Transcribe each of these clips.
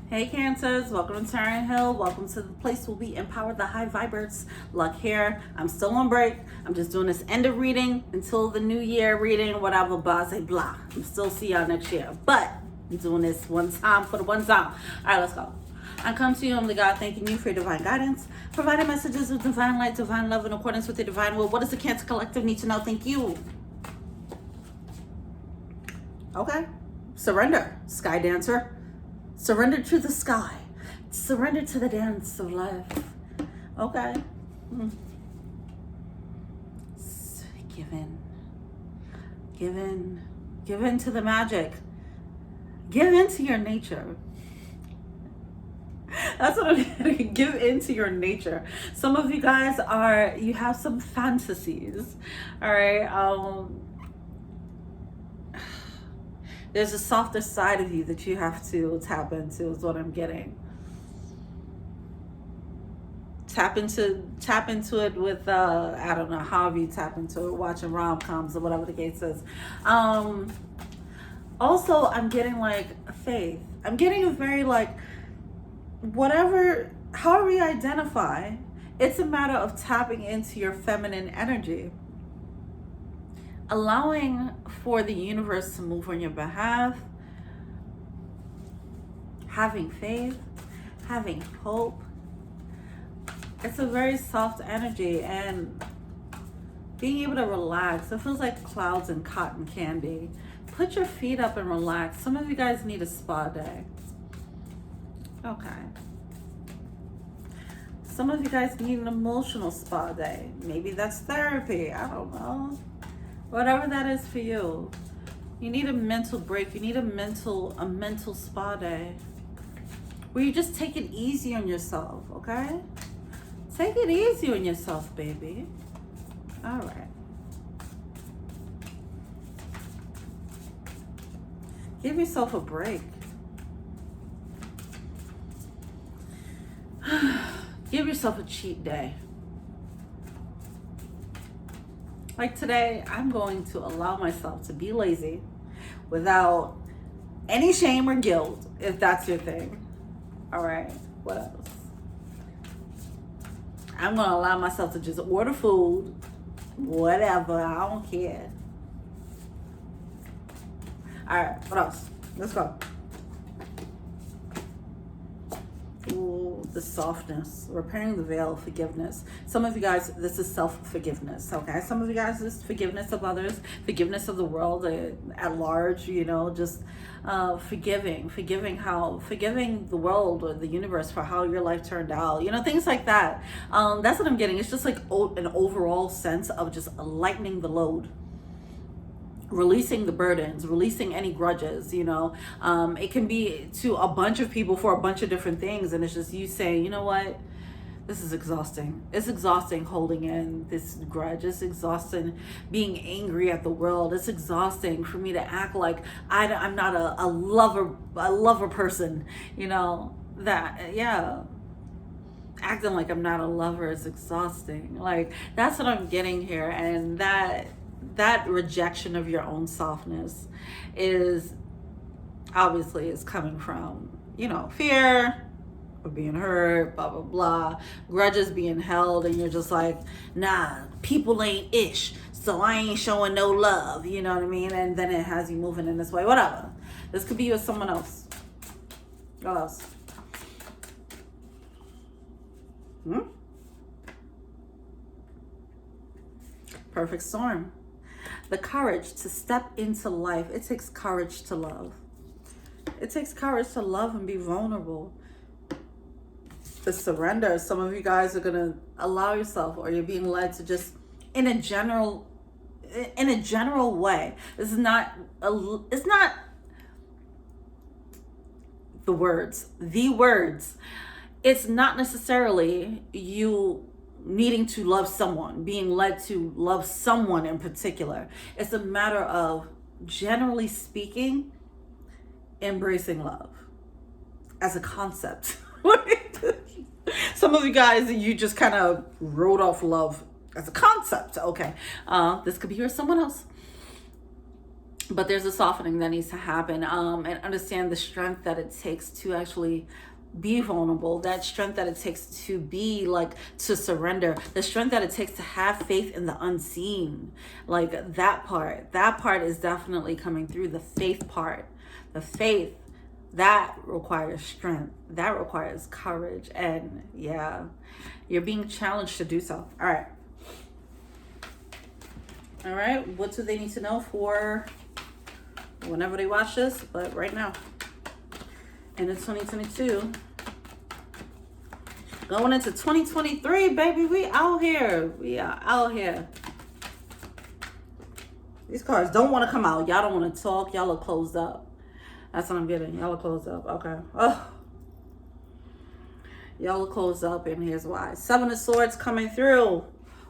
Hey Cancers, welcome to Taryn Hill. Welcome to the place where we empower the high vibers. Luck here. I'm still on break. I'm just doing this end of reading until the new year reading, whatever, blah, say blah. I'm still see y'all next year. But I'm doing this one time for the one time. All right, let's go. I come to you, I'm the God, thanking you for your divine guidance, providing messages of divine light, divine love in accordance with your divine will. What does the Cancer Collective need to know? Thank you. Okay. Surrender, Sky Dancer. Surrender to the sky. Surrender to the dance of life. Okay. Give in. Give in. Give in to the magic. Give in to your nature. That's what I'm getting. Give into your nature. Some of you guys you have some fantasies. All right. There's a softer side of you that you have to tap into is what I'm getting. Tap into it with I don't know, however you tap into it, watching rom-coms or whatever the case is. Also, I'm getting like faith. I'm getting a very like however you identify, it's a matter of tapping into your feminine energy. Allowing for the universe to move on your behalf, having faith, having hope. It's a very soft energy and being able to relax. It feels like clouds and cotton candy. Put your feet up and relax. Some of you guys need a spa day. Okay. Some of you guys need an emotional spa day. Maybe that's therapy. I don't know. Whatever that is for you. You need a mental break. You need a mental spa day. Where you just take it easy on yourself, okay? Take it easy on yourself, baby. All right. Give yourself a break. Give yourself a cheat day. Like today, I'm going to allow myself to be lazy without any shame or guilt, if that's your thing. All right, what else? I'm going to allow myself to just order food, whatever, I don't care. All right, what else? Let's go. Ooh, the softness, repairing the veil, forgiveness. Some of you guys, this is self-forgiveness, okay? Some of you guys, this is forgiveness of others, forgiveness of the world at large, you know, just forgiving the world or the universe for how your life turned out, you know, things like that. That's what I'm getting. It's just like an overall sense of just lightening the load. Releasing the burdens, releasing any grudges, you know. It can be to a bunch of people for a bunch of different things, and it's just you saying, you know what, this is exhausting. It's exhausting holding in this grudge. It's exhausting being angry at the world. It's exhausting for me to act like I'm not a lover person, you know. Acting like I'm not a lover is exhausting. Like, that's what I'm getting here. And that rejection of your own softness is coming from, you know, fear of being hurt, blah blah blah, grudges being held, and you're just like, nah, people ain't ish, so I ain't showing no love, you know what I mean? And then it has you moving in this way. Whatever, this could be you or someone else. What else? Perfect storm. The courage to step into life. It takes courage to love. It takes courage to love and be vulnerable. The surrender. Some of you guys are going to allow yourself, or you're being led to just in a general way. It's not the words. It's not necessarily you needing to love someone, being led to love someone in particular. It's a matter of, generally speaking, embracing love as a concept. Some of you guys, you just kind of wrote off love as a concept. Okay, this could be you or someone else. but there's a softening that needs to happen, and understand the strength that it takes to actually be vulnerable, that strength that it takes to be like, to surrender, the strength that it takes to have faith in the unseen. Like that part is definitely coming through. The faith part, the faith, that requires strength, that requires courage, and yeah, you're being challenged to do so. All right, what do they need to know for whenever they watch this, but right now, and it's 2022, going into 2023, baby, we out here. We are out here. These cards don't want to come out. Y'all don't want to talk. Y'all are closed up. That's what I'm getting. Y'all are closed up. Okay. Oh, y'all are closed up, and here's why. Seven of Swords coming through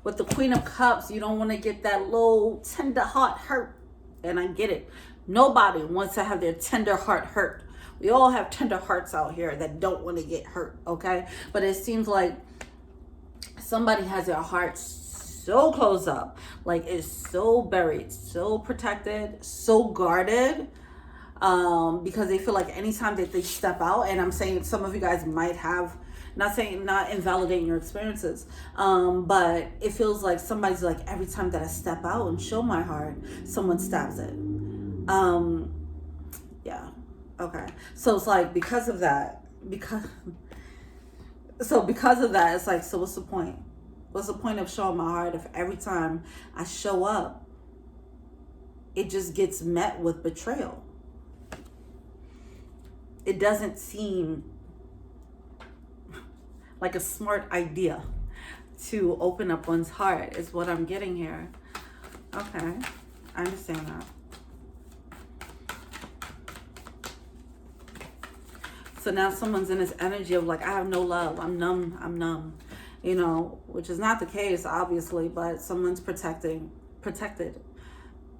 with the Queen of Cups. You don't want to get that low tender heart hurt, and I get it. Nobody wants to have their tender heart hurt. We all have tender hearts out here that don't want to get hurt, okay? But it seems like somebody has their heart so closed up, like it's so buried, so protected, so guarded, because they feel like anytime that they step out, and I'm saying some of you guys might have, not invalidating your experiences, but it feels like somebody's like, every time that I step out and show my heart, someone stabs it. Yeah. Okay. So it's like, because of that, because of that, it's like, so what's the point? What's the point of showing my heart if every time I show up, it just gets met with betrayal? It doesn't seem like a smart idea to open up one's heart, is what I'm getting here. Okay. I understand that. So now someone's in this energy of like, I have no love. I'm numb. You know, which is not the case, obviously, but someone's protecting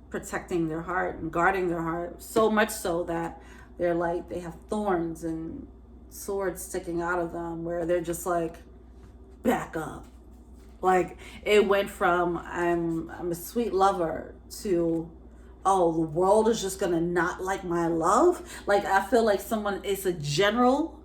their heart and guarding their heart, so much so that they're like, they have thorns and swords sticking out of them, where they're just like, back up. Like, it went from I'm a sweet lover to, oh, the world is just gonna not like my love. Like, I feel like it's a general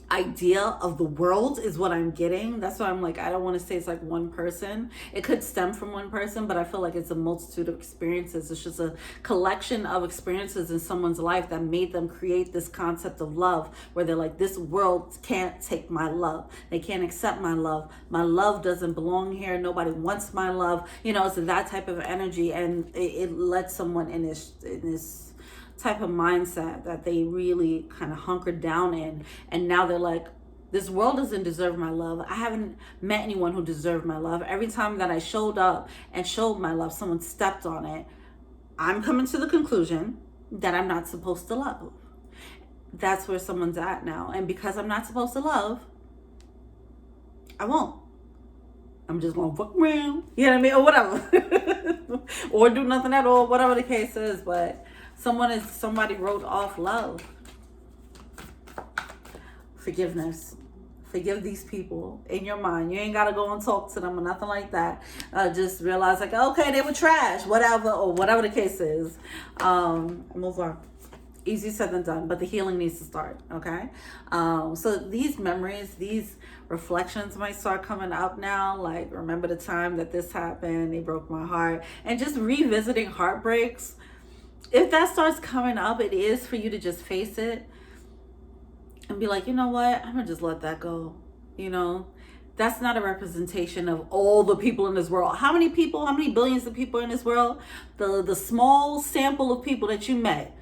idea of the world is what I'm getting. That's why I'm like, I don't want to say it's like one person. It could stem from one person, but I feel like it's a multitude of experiences. It's just a collection of experiences in someone's life that made them create this concept of love, where they're like, this world can't take my love. They can't accept my love. My love doesn't belong here. Nobody wants my love. You know, it's that type of energy, and it lets someone in this type of mindset that they really kind of hunkered down in, and now they're like, this world doesn't deserve my love. I haven't met anyone who deserved my love. Every time that I showed up and showed my love, someone stepped on it. I'm coming to the conclusion that I'm not supposed to love. That's where someone's at now, and because I'm not supposed to love, I won't. I'm just gonna fuck around, you know what I mean, or whatever, or do nothing at all, whatever the case is. But somebody wrote off love. Forgiveness. Forgive these people in your mind. You ain't gotta go and talk to them or nothing like that. Just realize like, okay, they were trash, whatever, or whatever the case is. Move on. Easier said than done, but the healing needs to start, okay? So these memories, these reflections might start coming up now, like, remember the time that this happened, they broke my heart, and just revisiting heartbreaks. If that starts coming up, it is for you to just face it and be like, you know what, I'm gonna just let that go. You know, that's not a representation of all the people in this world. How many billions of people in this world? The small sample of people that you met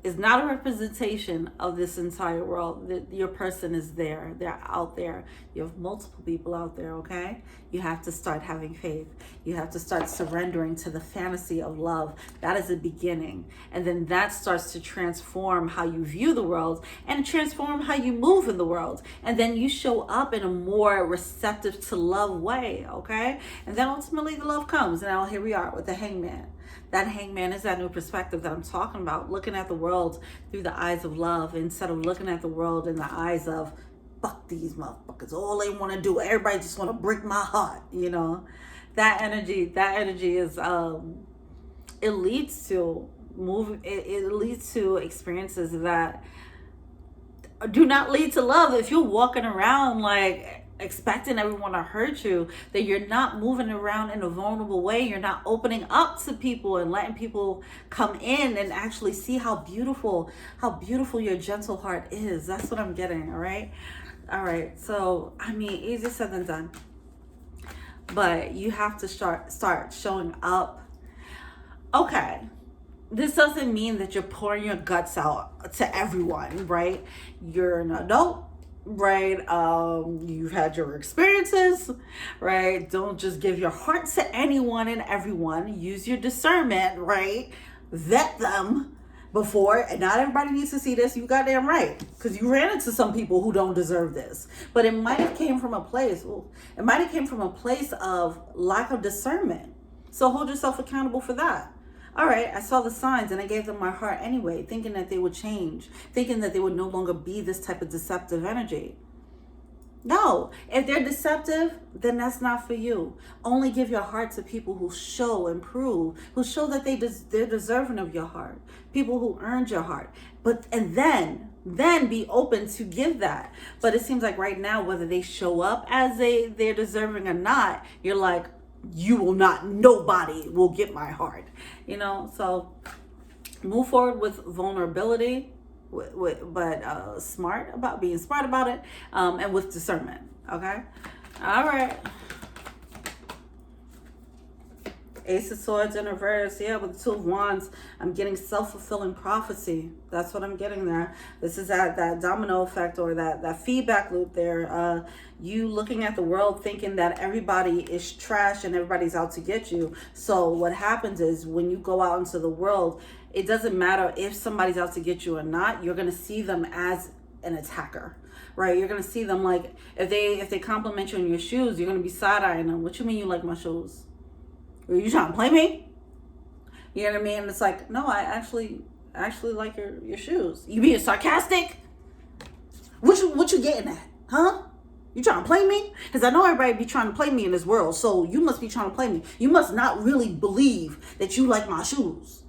is not a representation of this entire world. Your person is there. They're out there. You have multiple people out there, okay? You have to start having faith. You have to start surrendering to the fantasy of love. That is the beginning. And then that starts to transform how you view the world and transform how you move in the world. And then you show up in a more receptive to love way, okay? And then ultimately the love comes. And now here we are with the Hangman. That Hangman is that new perspective that I'm talking about, looking at the world through the eyes of love instead of looking at the world in the eyes of, fuck these motherfuckers, all they want to do, everybody just want to break my heart, you know. That energy is it leads to it leads to experiences that do not lead to love. If you're walking around like expecting everyone to hurt you, that you're not moving around in a vulnerable way, you're not opening up to people and letting people come in and actually see how beautiful your gentle heart is. That's what I'm getting. All right, so I mean, easier said than done, but you have to start showing up. Okay, this doesn't mean that you're pouring your guts out to everyone, right? You're an adult, right? You've had your experiences, right? Don't just give your heart to anyone and everyone. Use your discernment, right? Vet them before, and not everybody needs to see this. You goddamn right, because you ran into some people who don't deserve this. But it might have came from a place. It might have came from a place of lack of discernment. So hold yourself accountable for that. All right, I saw the signs and I gave them my heart anyway, thinking that they would change, thinking that they would no longer be this type of deceptive energy. No, if they're deceptive, then that's not for you. Only give your heart to people who show and prove, who show that they're deserving of your heart, people who earned your heart. And then be open to give that. But it seems like right now, whether they show up as they're deserving or not, you're like, nobody will get my heart, so move forward with vulnerability, but smart about it, and with discernment. Okay. All right. Ace of Swords in reverse. Yeah, with the Two of Wands, I'm getting self-fulfilling prophecy. That's what I'm getting there. This is that domino effect, or that feedback loop there. You looking at the world thinking that everybody is trash and everybody's out to get you. So what happens is when you go out into the world, it doesn't matter if somebody's out to get you or not. You're going to see them as an attacker. Right? You're going to see them like, if they compliment you on your shoes, you're going to be side-eyeing them. What you mean you like my shoes? Are you trying to play me? You know what I mean? It's like, no, I actually like your shoes. You being sarcastic? What you getting at? Huh? You trying to play me? Because I know everybody be trying to play me in this world, so you must be trying to play me. You must not really believe that you like my shoes.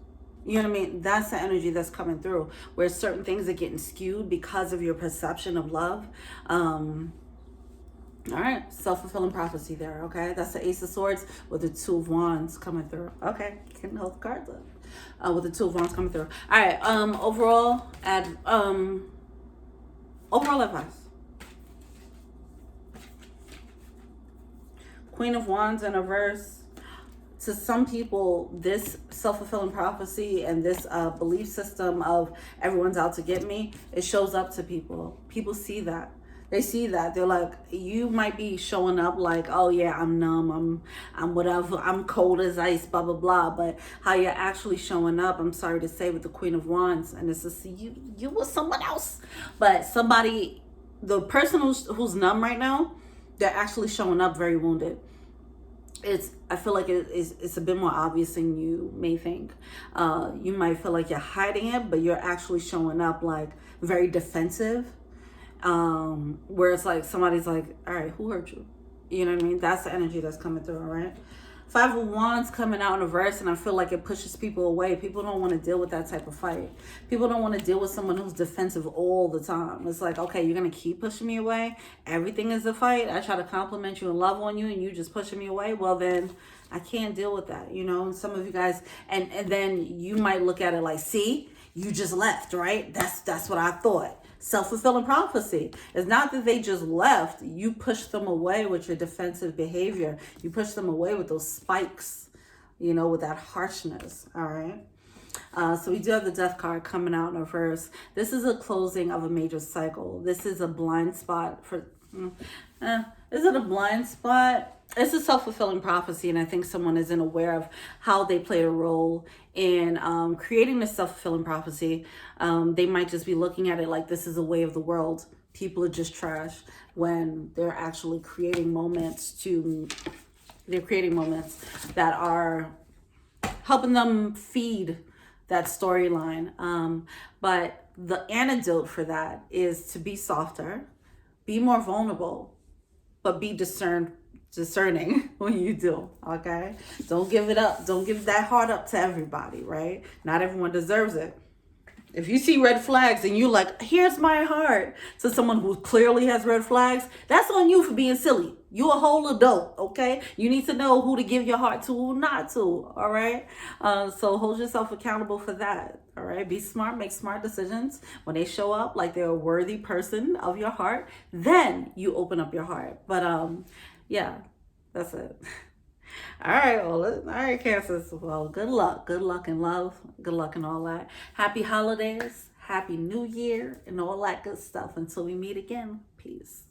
You know what I mean? That's the energy that's coming through, where certain things are getting skewed because of your perception of love. All right, self-fulfilling prophecy there, okay? That's the Ace of Swords with the Two of Wands coming through. Okay, can hold the cards up. With the Two of Wands coming through. All right, overall advice. Queen of Wands in reverse. To some people, this self-fulfilling prophecy and this belief system of everyone's out to get me, it shows up to people. People see that. They see that. They're like, you might be showing up like, oh yeah, I'm numb, I'm whatever, I'm cold as ice, blah, blah, blah. But how you're actually showing up, I'm sorry to say, with the Queen of Wands, and it's just you with someone else. But somebody, the person who's numb right now, they're actually showing up very wounded. I feel like it's a bit more obvious than you may think. You might feel like you're hiding it, but you're actually showing up like very defensive. Where it's like somebody's like, all right, who hurt you? You know what I mean? That's the energy that's coming through, all right? Five of Wands coming out in reverse, and I feel like it pushes people away. People don't want to deal with that type of fight. People don't want to deal with someone who's defensive all the time. It's like, okay, you're going to keep pushing me away? Everything is a fight? I try to compliment you and love on you, and you just pushing me away? Well, then I can't deal with that, And some of you guys, and then you might look at it like, see, you just left, right? That's what I thought. Self-fulfilling prophecy. It's not that they just left. You push them away with your defensive behavior. You push them away with those spikes, with that harshness. All right. So we do have the Death card coming out in reverse. This is a closing of a major cycle. This is a blind spot for... is it a blind spot? It's a self-fulfilling prophecy, and I think someone isn't aware of how they played a role in creating this self-fulfilling prophecy. They might just be looking at it like this is a way of the world. People are just trash, when they're actually creating moments that are helping them feed that storyline. But the antidote for that is to be softer, be more vulnerable, but be discerned discerning when you do, okay? Don't give it up. Don't give that heart up to everybody, right? Not everyone deserves it. If you see red flags and you like, here's my heart to someone who clearly has red flags, that's on you for being silly. You a whole adult, okay? You need to know who to give your heart to, who not to, all right? So hold yourself accountable for that, all right? Be smart, make smart decisions. When they show up like they're a worthy person of your heart, then you open up your heart. But yeah, that's it. All right, well, all right, Cancers. Well, good luck. Good luck in love. Good luck in all that. Happy holidays. Happy New Year and all that good stuff. Until we meet again. Peace.